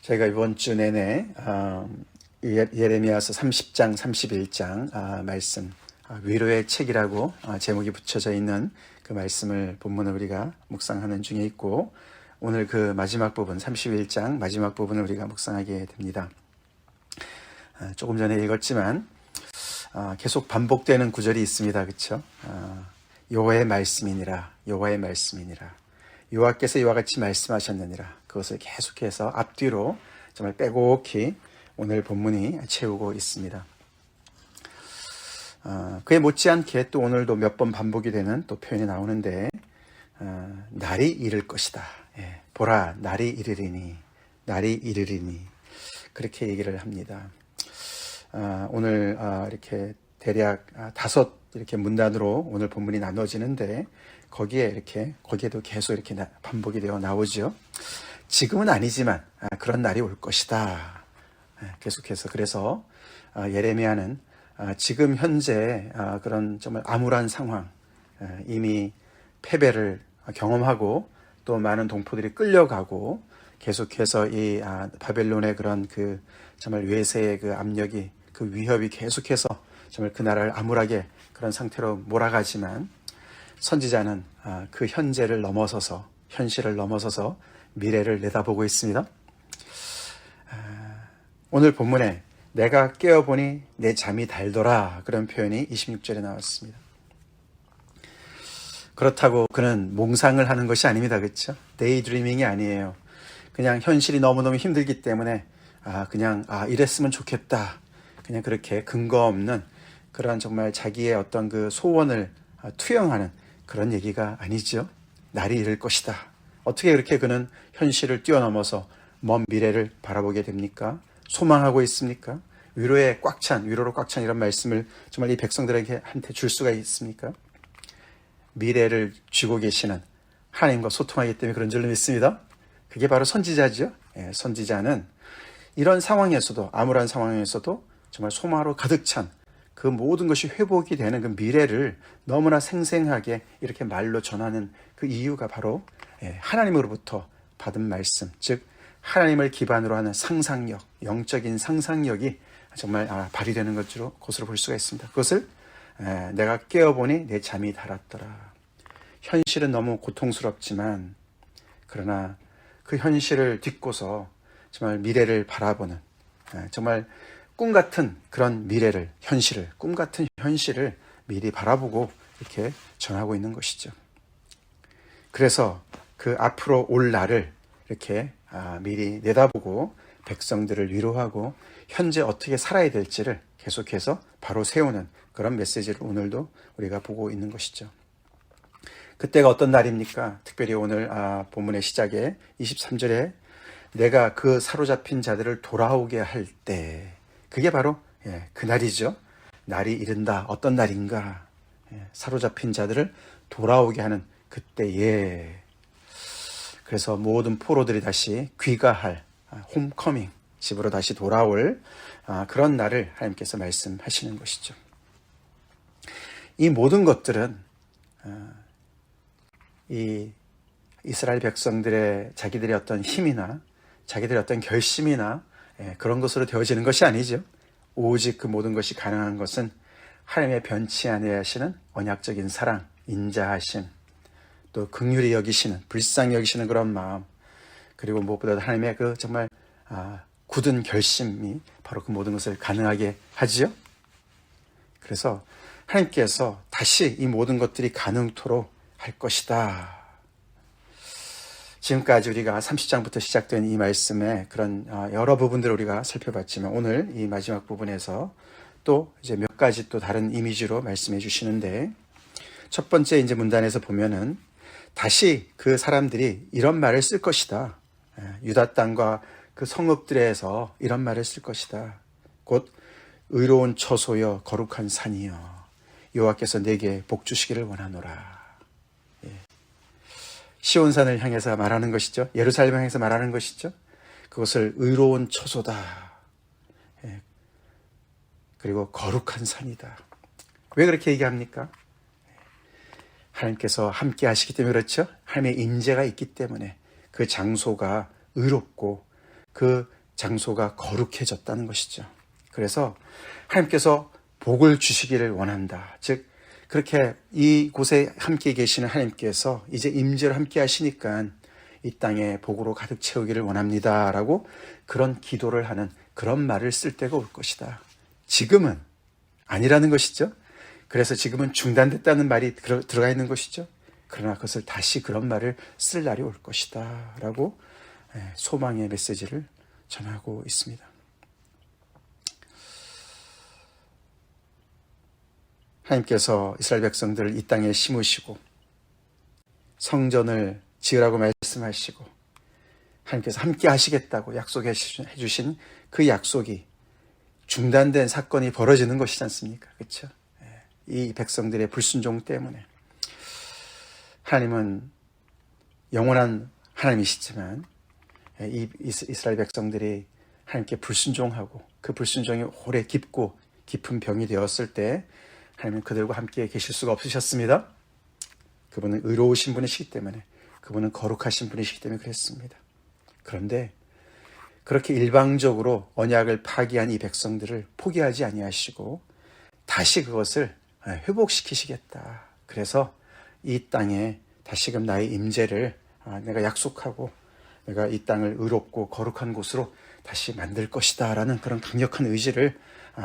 저희가 이번 주 내내 예레미야서 30장, 31장 말씀, 위로의 책이라고 제목이 붙여져 있는 그 말씀을 본문을 우리가 묵상하는 중에 있고, 오늘 그 마지막 부분 31장 마지막 부분을 우리가 묵상하게 됩니다. 조금 전에 읽었지만 계속 반복되는 구절이 있습니다. 그렇죠? 여호와의 말씀이니라, 여호와의 말씀이니라, 여호와께서 이와 같이 말씀하셨느니라. 그것을 계속해서 앞뒤로 정말 빼곡히 오늘 본문이 채우고 있습니다. 그에 못지않게 또 오늘도 몇 번 반복이 되는 또 표현이 나오는데, 날이 이를 것이다. 보라, 날이 이르리니, 날이 이르리니, 그렇게 얘기를 합니다. 오늘 이렇게 대략 5 이렇게 문단으로 오늘 본문이 나눠지는데, 거기에도 계속 이렇게 반복이 되어 나오죠. 지금은 아니지만 그런 날이 올 것이다. 계속해서. 그래서 예레미야는 지금 현재 그런 정말 암울한 상황, 이미 패배를 경험하고 또 많은 동포들이 끌려가고 계속해서 이 바벨론의 그런 그 정말 외세의 그 압력이, 그 위협이 계속해서 정말 그 나라를 암울하게 그런 상태로 몰아가지만, 선지자는 그 현재를 넘어서서, 현실을 넘어서서 미래를 내다보고 있습니다. 오늘 본문에 내가 깨어보니 내 잠이 달더라, 그런 표현이 26절에 나왔습니다. 그렇다고 그는 몽상을 하는 것이 아닙니다. 그렇죠? 데이드리밍이 아니에요. 그냥 현실이 너무너무 힘들기 때문에 그냥 이랬으면 좋겠다, 그냥 그렇게 근거 없는 그런 정말 자기의 어떤 그 소원을 투영하는 그런 얘기가 아니죠. 날이 이를 것이다. 어떻게 그렇게 그는 현실을 뛰어넘어서 먼 미래를 바라보게 됩니까? 소망하고 있습니까? 위로로 꽉 찬 이런 말씀을 정말 이 백성들한테 줄 수가 있습니까? 미래를 쥐고 계시는 하나님과 소통하기 때문에 그런 줄로 믿습니다. 그게 바로 선지자죠. 선지자는 이런 상황에서도, 암울한 상황에서도 정말 소망으로 가득 찬 그 모든 것이 회복이 되는 그 미래를 너무나 생생하게 이렇게 말로 전하는 그 이유가 바로 하나님으로부터 받은 말씀, 즉 하나님을 기반으로 하는 상상력, 영적인 상상력이 정말 발휘되는 것으로 볼 수가 있습니다. 그것을 내가 깨어보니 내 잠이 달았더라. 현실은 너무 고통스럽지만, 그러나 그 현실을 딛고서 정말 미래를 바라보는, 정말 꿈같은 그런 미래를, 꿈같은 현실을 미리 바라보고 이렇게 전하고 있는 것이죠. 그래서 그 앞으로 올 날을 이렇게 미리 내다보고 백성들을 위로하고 현재 어떻게 살아야 될지를 계속해서 바로 세우는 그런 메시지를 오늘도 우리가 보고 있는 것이죠. 그때가 어떤 날입니까? 특별히 오늘 본문의 시작에 23절에 내가 그 사로잡힌 자들을 돌아오게 할 때, 그게 바로 그날이죠. 날이 이른다. 어떤 날인가? 사로잡힌 자들을 돌아오게 하는 그때에, 그래서 모든 포로들이 다시 귀가할 홈커밍, 집으로 다시 돌아올 그런 날을 하나님께서 말씀하시는 것이죠. 이 모든 것들은 이 이스라엘 백성들의 자기들의 어떤 힘이나 자기들의 어떤 결심이나 그런 것으로 되어지는 것이 아니죠. 오직 그 모든 것이 가능한 것은 하나님의 변치 아니하시는 언약적인 사랑, 인자하심, 또 긍휼히 여기시는, 불쌍히 여기시는 그런 마음, 그리고 무엇보다 하나님의 그 정말 굳은 결심이 바로 그 모든 것을 가능하게 하지요. 그래서 하나님께서 다시 이 모든 것들이 가능토록 할 것이다. 지금까지 우리가 30장부터 시작된 이 말씀의 그런 여러 부분들을 우리가 살펴봤지만, 오늘 이 마지막 부분에서 또 이제 몇 가지 또 다른 이미지로 말씀해 주시는데, 첫 번째 이제 문단에서 보면은 다시 그 사람들이 이런 말을 쓸 것이다. 유다 땅과 그 성읍들에서 이런 말을 쓸 것이다. 곧 의로운 처소여 거룩한 산이여 여호와께서 내게 복 주시기를 원하노라. 시온산을 향해서 말하는 것이죠. 예루살렘을 향해서 말하는 것이죠. 그것을 의로운 처소다. 그리고 거룩한 산이다. 왜 그렇게 얘기합니까? 하나님께서 함께 하시기 때문에 그렇죠. 하나님의 임재가 있기 때문에 그 장소가 의롭고 그 장소가 거룩해졌다는 것이죠. 그래서 하나님께서 복을 주시기를 원한다. 즉 그렇게 이곳에 함께 계시는 하나님께서 이제 임재로 함께 하시니까 이 땅에 복으로 가득 채우기를 원합니다 라고 그런 기도를 하는 그런 말을 쓸 때가 올 것이다. 지금은 아니라는 것이죠. 그래서 지금은 중단됐다는 말이 들어가 있는 것이죠. 그러나 그것을 다시 그런 말을 쓸 날이 올 것이다 라고 소망의 메시지를 전하고 있습니다. 하나님께서 이스라엘 백성들을 이 땅에 심으시고 성전을 지으라고 말씀하시고 하나님께서 함께 하시겠다고 약속해 주신 그 약속이 중단된 사건이 벌어지는 것이지 않습니까? 그렇죠? 이 백성들의 불순종 때문에 하나님은 영원한 하나님이시지만 이 이스라엘 백성들이 하나님께 불순종하고 그 불순종이 오래 깊고 깊은 병이 되었을 때 하나님은 그들과 함께 계실 수가 없으셨습니다. 그분은 의로우신 분이시기 때문에, 그분은 거룩하신 분이시기 때문에 그랬습니다. 그런데 그렇게 일방적으로 언약을 파기한 이 백성들을 포기하지 아니하시고 다시 그것을 회복시키시겠다. 그래서 이 땅에 다시금 나의 임재를 내가 약속하고 내가 이 땅을 의롭고 거룩한 곳으로 다시 만들 것이다 라는 그런 강력한 의지를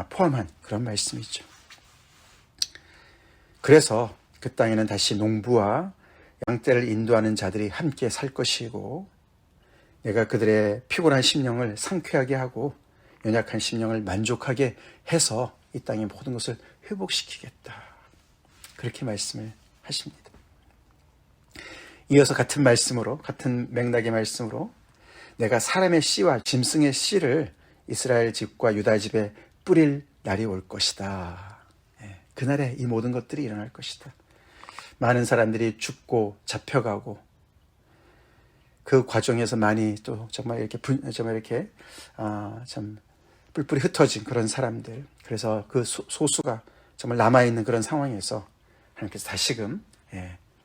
포함한 그런 말씀이죠. 그래서 그 땅에는 다시 농부와 양떼를 인도하는 자들이 함께 살 것이고 내가 그들의 피곤한 심령을 상쾌하게 하고 연약한 심령을 만족하게 해서 이 땅의 모든 것을 회복시키겠다. 그렇게 말씀을 하십니다. 이어서 같은 말씀으로, 같은 맥락의 말씀으로 내가 사람의 씨와 짐승의 씨를 이스라엘 집과 유다 집에 뿌릴 날이 올 것이다. 그날에 이 모든 것들이 일어날 것이다. 많은 사람들이 죽고 잡혀가고 그 과정에서 많이 또 정말 이렇게 참 뿔뿔이 흩어진 그런 사람들, 그래서 그 소수가 정말 남아있는 그런 상황에서 하나님께서 다시금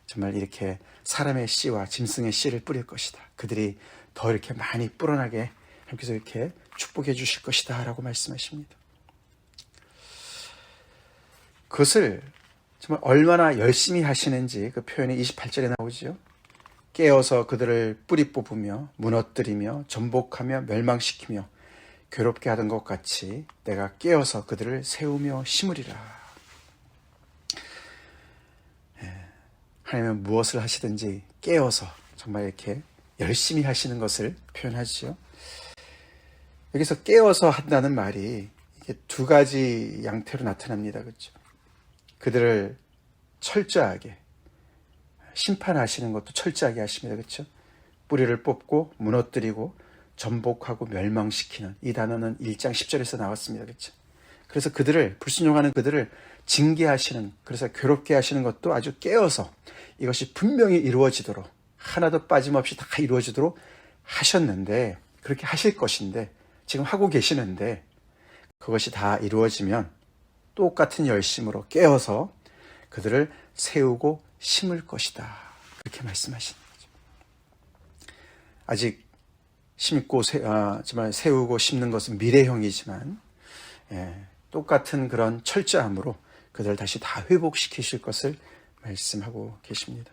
정말 이렇게 사람의 씨와 짐승의 씨를 뿌릴 것이다. 그들이 더 이렇게 많이 불어나게 하나님께서 이렇게 축복해 주실 것이다 라고 말씀하십니다. 그것을 정말 얼마나 열심히 하시는지 그 표현이 28절에 나오죠. 깨어서 그들을 뿌리 뽑으며 무너뜨리며 전복하며 멸망시키며 괴롭게 하던 것 같이 내가 깨어서 그들을 세우며 심으리라. 하나님은 무엇을 하시든지 깨어서 정말 이렇게 열심히 하시는 것을 표현하죠. 여기서 깨어서 한다는 말이 이게 두 가지 양태로 나타납니다. 그렇죠? 그들을 철저하게 심판하시는 것도 철저하게 하십니다. 그렇죠? 뿌리를 뽑고 무너뜨리고 전복하고 멸망시키는 이 단어는 1장 10절에서 나왔습니다. 그렇죠? 그래서 그들을 불순종하는 그들을 징계하시는, 그래서 괴롭게 하시는 것도 아주 깨어서 이것이 분명히 이루어지도록 하나도 빠짐없이 다 이루어지도록 하셨는데, 그렇게 하실 것인데 지금 하고 계시는데 그것이 다 이루어지면 똑같은 열심으로 깨어서 그들을 세우고 심을 것이다. 그렇게 말씀하시는 거죠. 아직 심고 정말 세우고 심는 것은 미래형이지만 똑같은 그런 철저함으로 그들을 다시 다 회복시키실 것을 말씀하고 계십니다.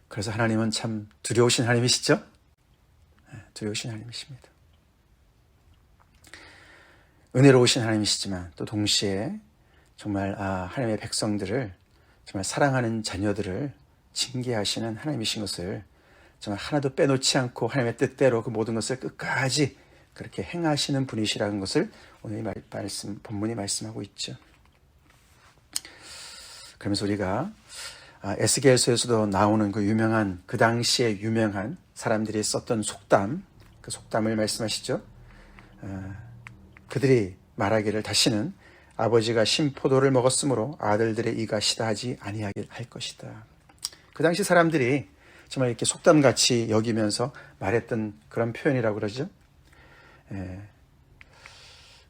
그래서 하나님은 참 두려우신 하나님이시죠? 두려우신 하나님이십니다. 은혜로우신 하나님이시지만 또 동시에 정말 하나님의 백성들을, 정말 사랑하는 자녀들을 징계하시는 하나님이신 것을 정말 하나도 빼놓지 않고 하나님의 뜻대로 그 모든 것을 끝까지 그렇게 행하시는 분이시라는 것을 오늘 본문이 말씀하고 있죠. 그러면서 우리가 에스겔서에서도 나오는 그 당시에 유명한 사람들이 썼던 속담, 그 속담을 말씀하시죠. 그들이 말하기를 다시는 아버지가 신 포도를 먹었으므로 아들들의 이가 시다하지 아니하길 할 것이다. 그 당시 사람들이 정말 이렇게 속담같이 여기면서 말했던 그런 표현이라고 그러죠.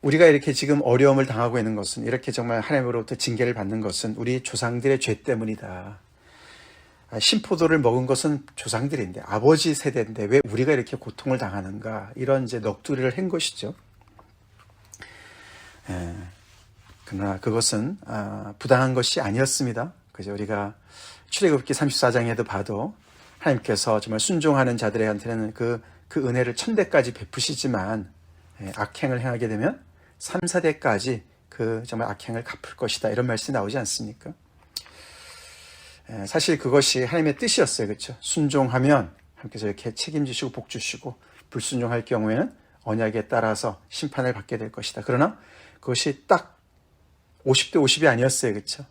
우리가 이렇게 지금 어려움을 당하고 있는 것은, 이렇게 정말 하나님으로부터 징계를 받는 것은 우리 조상들의 죄 때문이다. 신포도를 먹은 것은 조상들인데 아버지 세대인데 왜 우리가 이렇게 고통을 당하는가, 이런 이제 넋두리를 한 것이죠. 그러나 그것은 부당한 것이 아니었습니다. 그죠? 우리가 출애굽기 34장에도 봐도 하나님께서 정말 순종하는 자들한테는 그 은혜를 1000대까지 베푸시지만 악행을 행하게 되면 3, 4대까지 그 정말 악행을 갚을 것이다, 이런 말씀이 나오지 않습니까? 사실 그것이 하나님의 뜻이었어요. 그렇죠? 순종하면 하나님께서 이렇게 책임지시고 복 주시고, 불순종할 경우에는 언약에 따라서 심판을 받게 될 것이다. 그러나 그것이 딱 50대 50이 아니었어요. 그렇죠?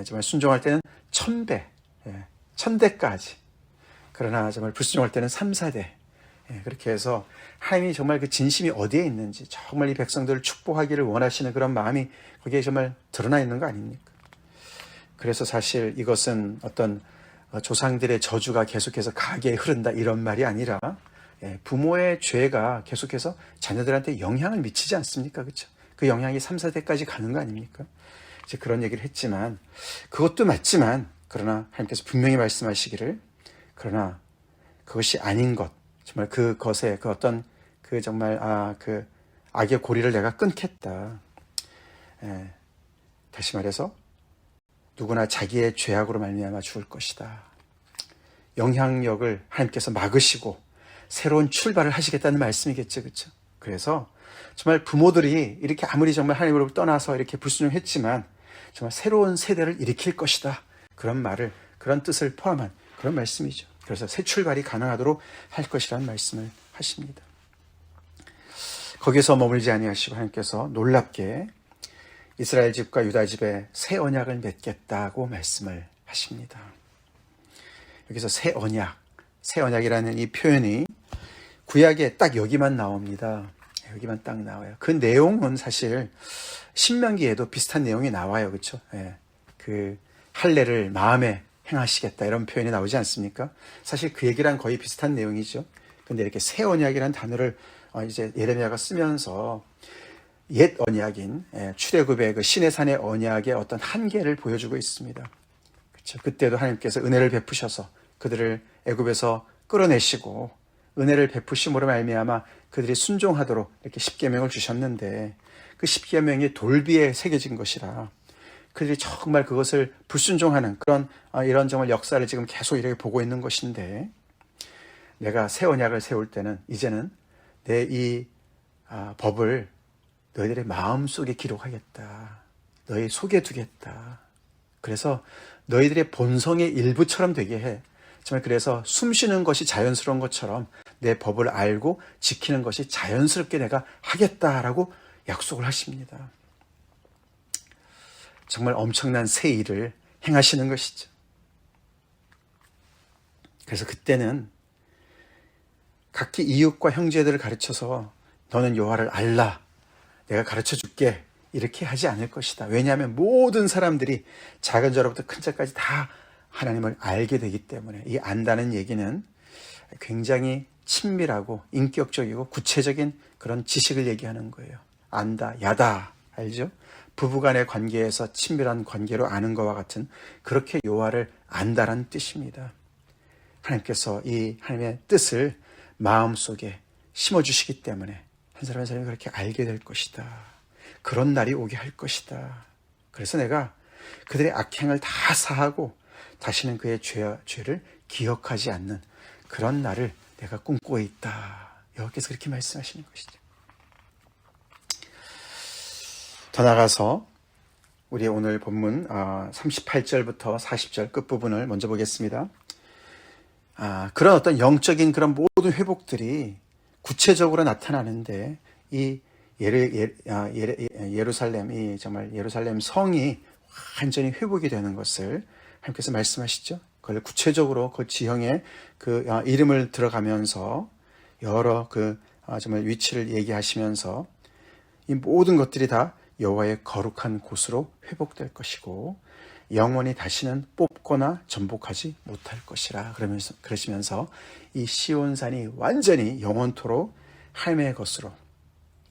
정말 순종할 때는 1000배, 1000대까지. 그러나 정말 불순종할 때는 3, 4대. 그렇게 해서 하나님이 정말 그 진심이 어디에 있는지, 정말 이 백성들을 축복하기를 원하시는 그런 마음이 거기에 정말 드러나 있는 거 아닙니까? 그래서 사실 이것은 어떤 조상들의 저주가 계속해서 가게에 흐른다, 이런 말이 아니라 부모의 죄가 계속해서 자녀들한테 영향을 미치지 않습니까? 그렇죠? 그 영향이 3, 4대까지 가는 거 아닙니까? 이제 그런 얘기를 했지만, 그것도 맞지만, 그러나 하나님께서 분명히 말씀하시기를, 그러나 그것이 아닌 것, 정말 그것에 그 어떤 그 정말 그 악의 고리를 내가 끊겠다. 다시 말해서 누구나 자기의 죄악으로 말미암아 죽을 것이다. 영향력을 하나님께서 막으시고 새로운 출발을 하시겠다는 말씀이겠죠, 그렇죠? 그래서 정말 부모들이 이렇게 아무리 정말 하나님으로부터 떠나서 이렇게 불순종했지만 정말 새로운 세대를 일으킬 것이다, 그런 말을, 그런 뜻을 포함한 그런 말씀이죠. 그래서 새 출발이 가능하도록 할 것이라는 말씀을 하십니다. 거기서 머물지 아니하시고 하나님께서 놀랍게 이스라엘 집과 유다 집에 새 언약을 맺겠다고 말씀을 하십니다. 여기서 새 언약이라는 이 표현이 구약에 딱 여기만 나옵니다. 여기만 딱 나와요. 그 내용은 사실 신명기에도 비슷한 내용이 나와요. 그렇죠? 그 할례를 마음에 행하시겠다, 이런 표현이 나오지 않습니까? 사실 그 얘기랑 거의 비슷한 내용이죠. 근데 이렇게 새 언약이라는 단어를 이제 예레미야가 쓰면서 옛 언약인 출애굽의 그 시내산의 언약의 어떤 한계를 보여주고 있습니다. 그렇죠? 그때도 하나님께서 은혜를 베푸셔서 그들을 애굽에서 끌어내시고 은혜를 베푸심으로 말미암아 그들이 순종하도록 이렇게 십계명을 주셨는데, 그 십계명이 돌비에 새겨진 것이라 그들이 정말 그것을 불순종하는 그런 이런 정말 역사를 지금 계속 이렇게 보고 있는 것인데, 내가 새 언약을 세울 때는 이제는 내 이 법을 너희들의 마음속에 기록하겠다, 너희 속에 두겠다. 그래서 너희들의 본성의 일부처럼 되게 해. 정말 그래서 숨쉬는 것이 자연스러운 것처럼 내 법을 알고 지키는 것이 자연스럽게 내가 하겠다라고 약속을 하십니다. 정말 엄청난 새 일을 행하시는 것이죠. 그래서 그때는 각기 이웃과 형제들을 가르쳐서 너는 여호와를 알라, 내가 가르쳐 줄게, 이렇게 하지 않을 것이다. 왜냐하면 모든 사람들이 작은 자로부터 큰 자까지 다 하나님을 알게 되기 때문에, 이 안다는 얘기는 굉장히 친밀하고 인격적이고 구체적인 그런 지식을 얘기하는 거예요. 안다, 야다, 알죠? 부부간의 관계에서 친밀한 관계로 아는 것과 같은, 그렇게 여호와를 안다라는 뜻입니다. 하나님께서 이 하나님의 뜻을 마음속에 심어주시기 때문에 한 사람 한 사람이 그렇게 알게 될 것이다. 그런 날이 오게 할 것이다. 그래서 내가 그들의 악행을 다 사하고 다시는 그의 죄를 기억하지 않는 그런 날을 내가 꿈꾸고 있다. 여호와께서 그렇게 말씀하시는 것이죠. 더 나아가서 우리 오늘 본문 38절부터 40절 끝부분을 먼저 보겠습니다. 그런 어떤 영적인 그런 모든 회복들이 구체적으로 나타나는데, 이 예루살렘이 정말 예루살렘 성이 완전히 회복이 되는 것을 하나님께서 말씀하시죠. 그걸 구체적으로 그 지형에 그 이름을 들어가면서 여러 그 정말 위치를 얘기하시면서 이 모든 것들이 다 여호와의 거룩한 곳으로 회복될 것이고 영원히 다시는 뽑거나 전복하지 못할 것이라 그러시면서 이 시온산이 완전히 영원토록 하나님의 것으로,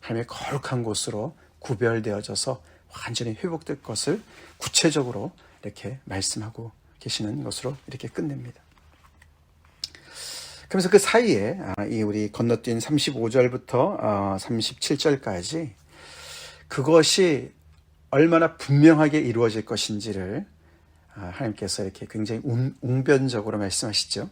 하나님의 거룩한 곳으로 구별되어져서 완전히 회복될 것을 구체적으로 이렇게 말씀하고 계시는 것으로 이렇게 끝냅니다. 그러면서 그 사이에 이 우리 건너뛴 35절부터 37절까지 그것이 얼마나 분명하게 이루어질 것인지를 하나님께서 이렇게 굉장히 웅변적으로 말씀하시죠.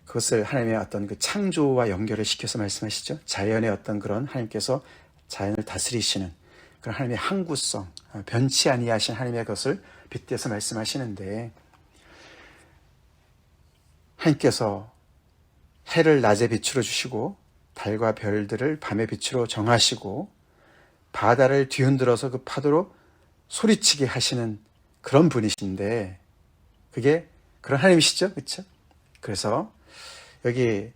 그것을 하나님의 어떤 그 창조와 연결을 시켜서 말씀하시죠. 자연의 어떤 그런 하나님께서 자연을 다스리시는 그런 하나님의 항구성, 변치 아니하신 하나님의 것을 빗대서 말씀하시는데, 하나님께서 해를 낮에 빛으로 주시고 달과 별들을 밤의 빛으로 정하시고 바다를 뒤흔들어서 그 파도로 소리치게 하시는 그런 분이신데, 그게 그런 하나님이시죠, 그렇죠? 그래서 여기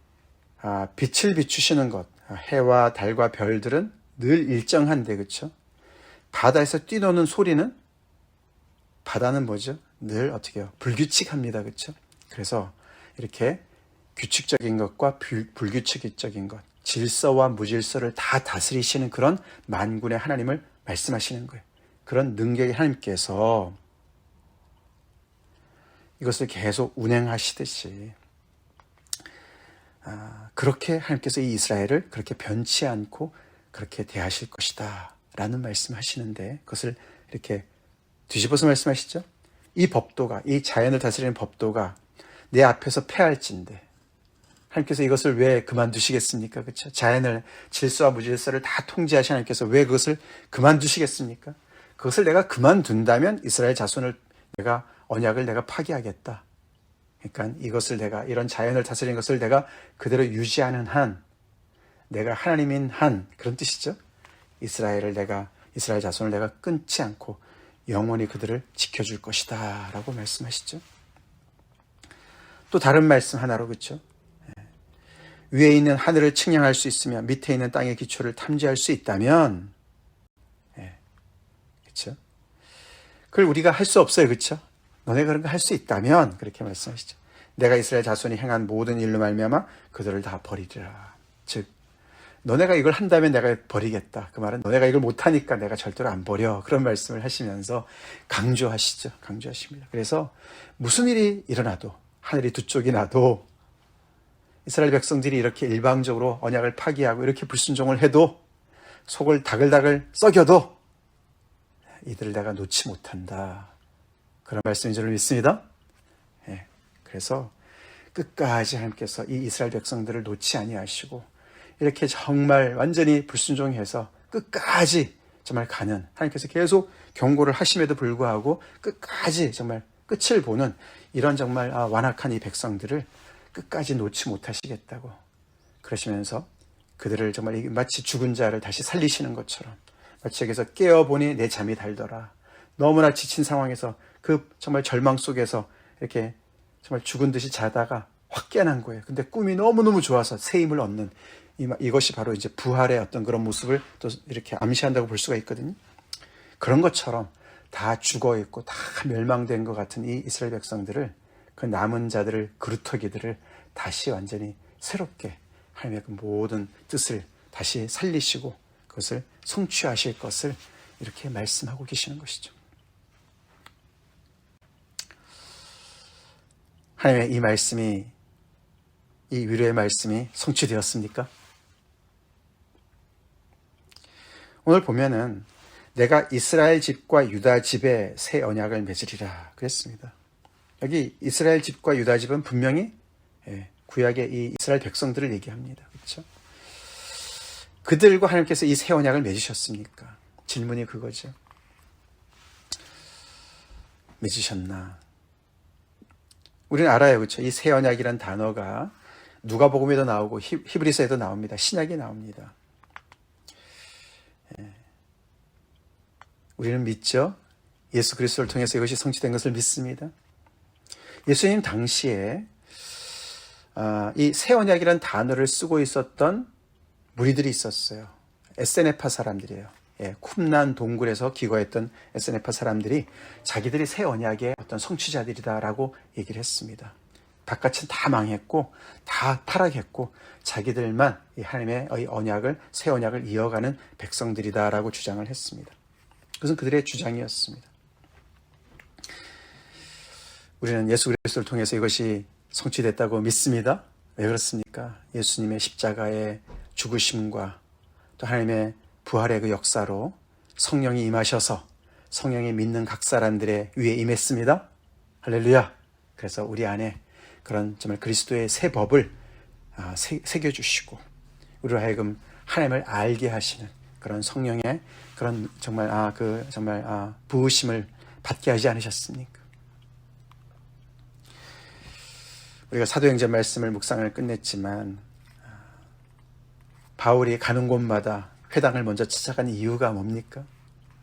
빛을 비추시는 것, 해와 달과 별들은 늘 일정한데, 그렇죠? 바다에서 뛰노는 소리는, 바다는 뭐죠? 늘 어떻게 해요? 불규칙합니다, 그렇죠? 그래서 이렇게 규칙적인 것과 불규칙적인 것, 질서와 무질서를 다 다스리시는 그런 만군의 하나님을 말씀하시는 거예요. 그런 능력의 하나님께서 이것을 계속 운행하시듯이 그렇게 하나님께서 이 이스라엘을 그렇게 변치 않고 그렇게 대하실 것이다 라는 말씀하시는데, 그것을 이렇게 뒤집어서 말씀하시죠. 이 법도가, 이 자연을 다스리는 법도가 내 앞에서 패할진대, 하나님께서 이것을 왜 그만두시겠습니까? 그렇죠? 자연을, 질서와 무질서를 다 통제하신 하나님께서 왜 그것을 그만두시겠습니까? 그것을 내가 그만둔다면 이스라엘 자손을 내가 언약을 내가 파기하겠다. 그러니까 이것을 내가, 이런 자연을 다스리는 것을 내가 그대로 유지하는 한, 내가 하나님인 한, 그런 뜻이죠. 이스라엘 자손을 내가 끊지 않고 영원히 그들을 지켜줄 것이다 라고 말씀하시죠. 또 다른 말씀 하나로, 그렇죠? 위에 있는 하늘을 측량할 수 있으며 밑에 있는 땅의 기초를 탐지할 수 있다면, 그렇죠? 그걸 우리가 할 수 없어요, 그렇죠? 너네가 그런 거 할 수 있다면, 그렇게 말씀하시죠. 내가 이스라엘 자손이 행한 모든 일로 말미암아 그들을 다 버리리라. 즉, 너네가 이걸 한다면 내가 버리겠다. 그 말은 너네가 이걸 못하니까 내가 절대로 안 버려. 그런 말씀을 하시면서 강조하시죠. 강조하십니다. 그래서 무슨 일이 일어나도, 하늘이 두 쪽이 나도, 이스라엘 백성들이 이렇게 일방적으로 언약을 파기하고 이렇게 불순종을 해도, 속을 다글다글 썩여도 이들을 내가 놓지 못한다. 그런 말씀인 줄 믿습니다. 그래서 끝까지 하나님께서 이 이스라엘 백성들을 놓지 아니하시고 이렇게 정말 완전히 불순종해서 끝까지 정말 가는, 하나님께서 계속 경고를 하심에도 불구하고 끝까지 정말 끝을 보는 이런 정말 완악한 이 백성들을 끝까지 놓지 못하시겠다고 그러시면서 그들을 정말 마치 죽은 자를 다시 살리시는 것처럼, 마치 여기서 깨어보니 내 잠이 달더라. 너무나 지친 상황에서 그 정말 절망 속에서 이렇게 정말 죽은 듯이 자다가 확 깨어난 거예요. 근데 꿈이 너무너무 좋아서 새 힘을 얻는, 이것이 바로 이제 부활의 어떤 그런 모습을 또 이렇게 암시한다고 볼 수가 있거든요. 그런 것처럼 다 죽어 있고 다 멸망된 것 같은 이 이스라엘 백성들을, 그 남은 자들을, 그루터기들을 다시 완전히 새롭게 하나님의 그 모든 뜻을 다시 살리시고 그것을 성취하실 것을 이렇게 말씀하고 계시는 것이죠. 하나님의 이 말씀이, 이 위로의 말씀이 성취되었습니까? 오늘 보면은 내가 이스라엘 집과 유다 집에 새 언약을 맺으리라 그랬습니다. 여기 이스라엘 집과 유다 집은 분명히 구약의 이 이스라엘 백성들을 얘기합니다. 그렇죠? 그들과 하나님께서 이 새 언약을 맺으셨습니까? 질문이 그거죠. 맺으셨나? 우리는 알아요, 그렇죠? 이 새 언약이란 단어가 누가복음에도 나오고 히브리서에도 나옵니다. 신약에 나옵니다. 우리는 믿죠. 예수 그리스도를 통해서 이것이 성취된 것을 믿습니다. 예수님 당시에 이 새 언약이라는 단어를 쓰고 있었던 무리들이 있었어요. 에세네파 사람들이에요. 쿰난 동굴에서 기거했던 에세네파 사람들이 자기들이 새 언약의 어떤 성취자들이다라고 얘기를 했습니다. 바깥은 다 망했고 다 타락했고 자기들만 이 하나님의 언약을, 새 언약을 이어가는 백성들이다라고 주장을 했습니다. 그것은 그들의 주장이었습니다. 우리는 예수 그리스도를 통해서 이것이 성취됐다고 믿습니다. 왜 그렇습니까? 예수님의 십자가의 죽으심과 또 하나님의 부활의 그 역사로 성령이 임하셔서 성령이 믿는 각 사람들의 위에 임했습니다. 할렐루야. 그래서 우리 안에 그런 정말 그리스도의 새 법을 새겨주시고 우리로 하여금 하나님을 알게 하시는 그런 성령의 그런 정말 부으심을 받게 하지 않으셨습니까? 우리가 사도행전 말씀을 묵상을 끝냈지만 바울이 가는 곳마다 회당을 먼저 찾아간 이유가 뭡니까?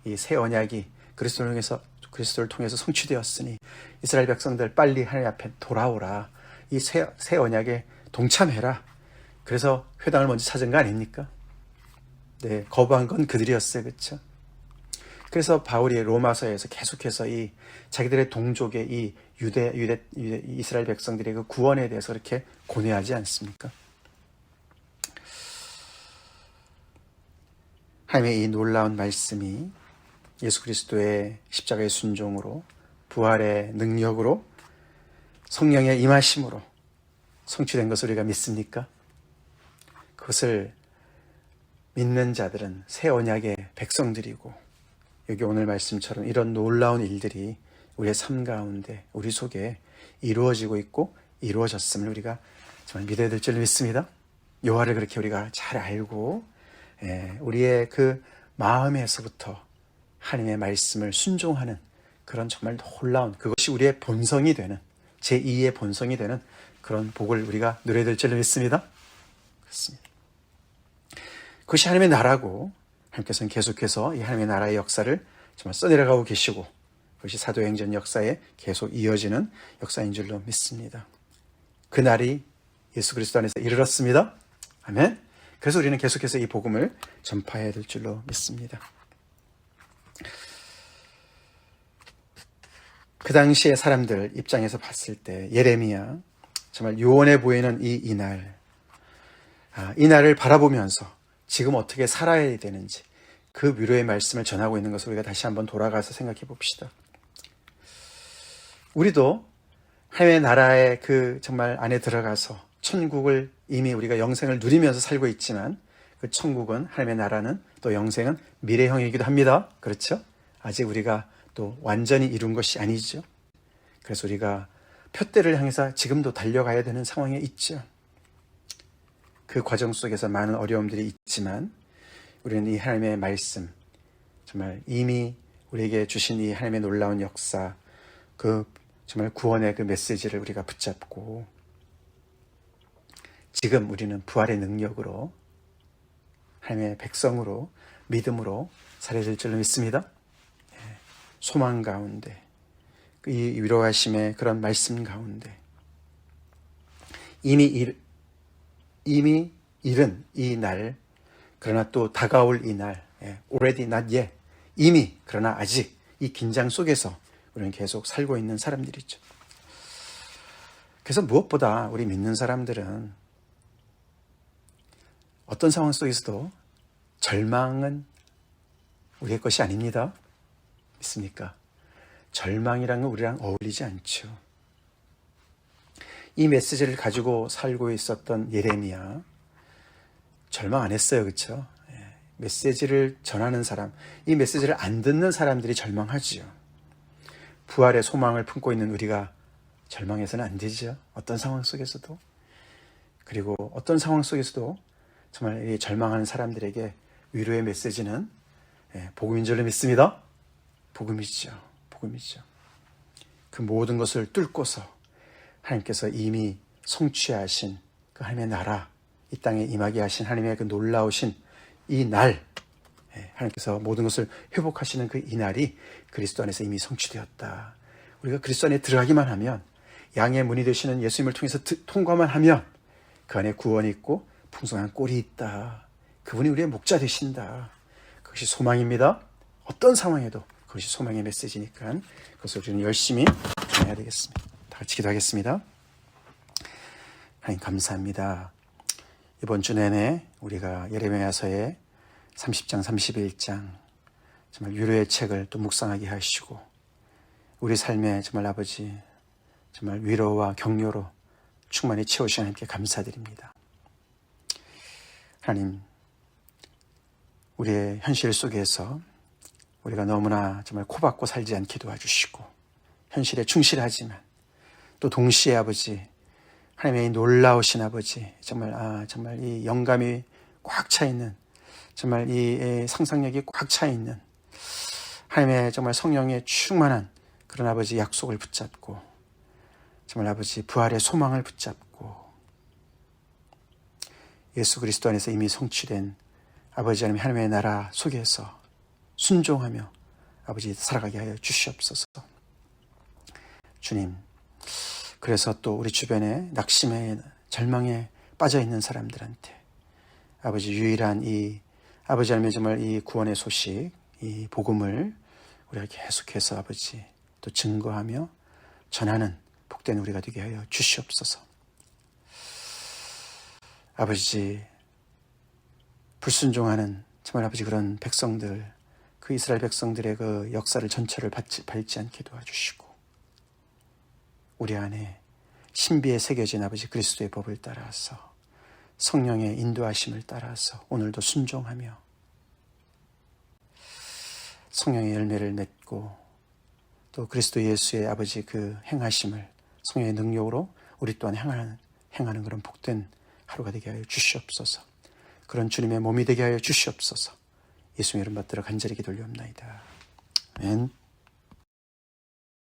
이 새 언약이 그리스도를 통해서 성취되었으니 이스라엘 백성들 빨리 하나님 앞에 돌아오라. 이 새 언약에 동참해라. 그래서 회당을 먼저 찾은 거 아닙니까? 네, 거부한 건 그들이었어요. 그렇죠? 그래서 바울이 로마서에서 계속해서 이 자기들의 동족의 이 이스라엘 백성들의 그 구원에 대해서 그렇게 고뇌하지 않습니까? 하나님의 이 놀라운 말씀이 예수 그리스도의 십자가의 순종으로 부활의 능력으로 성령의 임하심으로 성취된 것을 우리가 믿습니까? 그것을 믿는 자들은 새 언약의 백성들이고 여기 오늘 말씀처럼 이런 놀라운 일들이 우리의 삶 가운데 우리 속에 이루어지고 있고 이루어졌음을 우리가 정말 믿어야 될 줄 믿습니다. 여호와를 그렇게 우리가 잘 알고 우리의 그 마음에서부터 하나님의 말씀을 순종하는 그런 정말 놀라운 그것이 우리의 본성이 되는 제2의 본성이 되는 그런 복을 우리가 누려야 될 줄 믿습니다. 그렇습니다. 그것이 하나님의 나라고 하나님께서는 계속해서 이 하나님의 나라의 역사를 정말 써내려가고 계시고 그것이 사도행전 역사에 계속 이어지는 역사인 줄로 믿습니다. 그날이 예수 그리스도 안에서 이르렀습니다. 아멘. 그래서 우리는 계속해서 이 복음을 전파해야 될 줄로 믿습니다. 그 당시의 사람들 입장에서 봤을 때 예레미야 정말 요원해 보이는 이 날을 바라보면서 지금 어떻게 살아야 되는지 그 위로의 말씀을 전하고 있는 것을 우리가 다시 한번 돌아가서 생각해 봅시다. 우리도 하나님의 나라의 그 정말 안에 들어가서 천국을 이미 우리가 영생을 누리면서 살고 있지만 그 천국은 하나님의 나라는 또 영생은 미래형이기도 합니다. 그렇죠? 아직 우리가 또 완전히 이룬 것이 아니죠. 그래서 우리가 표대를 향해서 지금도 달려가야 되는 상황에 있죠. 그 과정 속에서 많은 어려움들이 있지만 우리는 이 하나님의 말씀 정말 이미 우리에게 주신 이 하나님의 놀라운 역사 그 정말 구원의 그 메시지를 우리가 붙잡고 지금 우리는 부활의 능력으로 하나님의 백성으로 믿음으로 살아야 될 줄로 믿습니다. 소망 가운데 이 위로하심의 그런 말씀 가운데 이미 이른 이 날 그러나 또 다가올 이 날 already not yet 이미 그러나 아직 이 긴장 속에서 우리는 계속 살고 있는 사람들이죠. 그래서 무엇보다 우리 믿는 사람들은 어떤 상황 속에서도 절망은 우리의 것이 아닙니다. 믿습니까? 절망이란 건 우리랑 어울리지 않죠. 이 메시지를 가지고 살고 있었던 예레미야 절망 안 했어요. 그렇죠? 메시지를 전하는 사람, 이 메시지를 안 듣는 사람들이 절망하지요. 부활의 소망을 품고 있는 우리가 절망해서는 안 되죠. 어떤 상황 속에서도. 그리고 어떤 상황 속에서도 정말 이 절망하는 사람들에게 위로의 메시지는 복음인 줄로 믿습니다. 복음이죠. 복음이죠. 그 모든 것을 뚫고서 하나님께서 이미 성취하신 그 하나님의 나라, 이 땅에 임하게 하신 하나님의 그 놀라우신 이 날, 하나님께서 모든 것을 회복하시는 그 이 날이 그리스도 안에서 이미 성취되었다. 우리가 그리스도 안에 들어가기만 하면 양의 문이 되시는 예수님을 통해서 통과만 하면 그 안에 구원이 있고 풍성한 꼴이 있다. 그분이 우리의 목자 되신다. 그것이 소망입니다. 어떤 상황에도 그것이 소망의 메시지니까 그것을 우리는 열심히 전해야 되겠습니다. 다 같이 기도하겠습니다. 하나님 감사합니다. 이번 주 내내 우리가 예레미야서의 30장, 31장 정말 위로의 책을 또 묵상하게 하시고 우리 삶에 정말 아버지 정말 위로와 격려로 충만히 채우시는 하나님께 감사드립니다. 하나님, 우리의 현실 속에서 우리가 너무나 정말 코박고 살지 않게 도와주시고 현실에 충실하지만 또 동시에 아버지 하나님의 이 놀라우신 아버지 정말 이 영감이 꽉 차 있는 정말 이 상상력이 꽉 차 있는 하나님의 정말 성령의 충만한 그런 아버지 약속을 붙잡고 정말 아버지 부활의 소망을 붙잡고 예수 그리스도 안에서 이미 성취된 아버지 하나님의 나라 속에서 순종하며 아버지 살아가게 하여 주시옵소서. 주님, 그래서 또 우리 주변에 낙심에 절망에 빠져있는 사람들한테 아버지 유일한 이 아버지 하나님의 정말 이 구원의 소식, 이 복음을 우리가 계속해서 아버지 또 증거하며 전하는 복된 우리가 되게 하여 주시옵소서. 아버지, 불순종하는 정말 아버지 그런 백성들, 그 이스라엘 백성들의 그 역사를 전체를 밟지 않게 도와주시고 우리 안에 신비에 새겨진 아버지 그리스도의 법을 따라서 성령의 인도하심을 따라서 오늘도 순종하며 성령의 열매를 맺고 또 그리스도 예수의 아버지 그 행하심을 성령의 능력으로 우리 또한 행하는 그런 복된 하루가 되게 하여 주시옵소서. 그런 주님의 몸이 되게 하여 주시옵소서. 예수님 이름 받들어 간절히 기도올리옵나이다. 아멘.